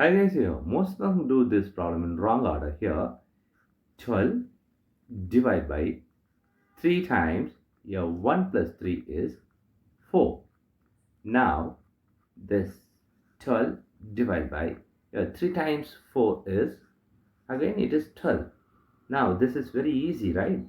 Hi guys, here most of them do this problem in wrong order. Here 12 divided by 3 times, here 1 plus 3 is 4. Now this 12 divided by 3 times 4 is, again it is 12. Now this is very easy, right?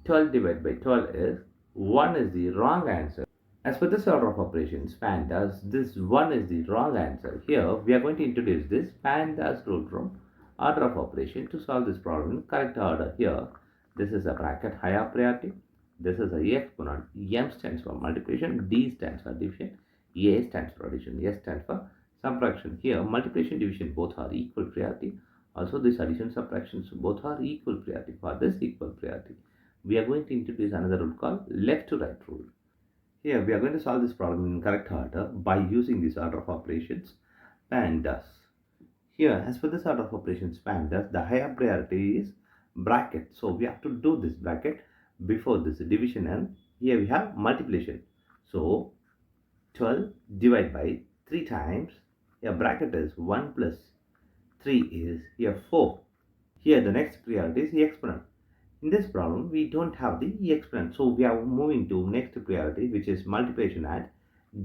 12 divided by 12 is 1 is the wrong answer. As per this order of operations, PEMDAS, this 1 is the wrong answer. Here we are going to introduce this PEMDAS rule from order of operation to solve this problem in correct order. Here this is a bracket higher priority, this is a exponent, M stands for multiplication, D stands for division, A stands for addition, S stands for subtraction. Here multiplication division both are equal priority. Also this addition subtractions both are equal priority. For this equal priority, we are going to introduce another rule called left to right rule. Here we are going to solve this problem in correct order by using this order of operations PEMDAS. Here, as per this order of operations PEMDAS, the higher priority is bracket. So we have to do this bracket before this division, and here we have multiplication. So 12 divided by 3 times, here bracket is 1 plus 3 is here 4. Here the next priority is the exponent. In this problem, we don't have the exponent, so we are moving to next priority, which is multiplication and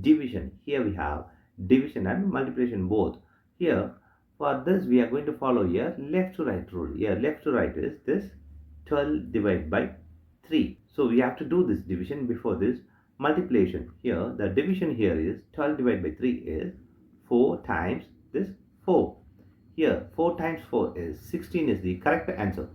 division. Here we have division and multiplication both. Here, for this, we are going to follow here left to right rule. Here, left to right is this 12 divided by 3. So we have to do this division before this multiplication. Here, the division here is 12 divided by 3 is 4 times this 4. Here, 4 times 4 is 16 is the correct answer.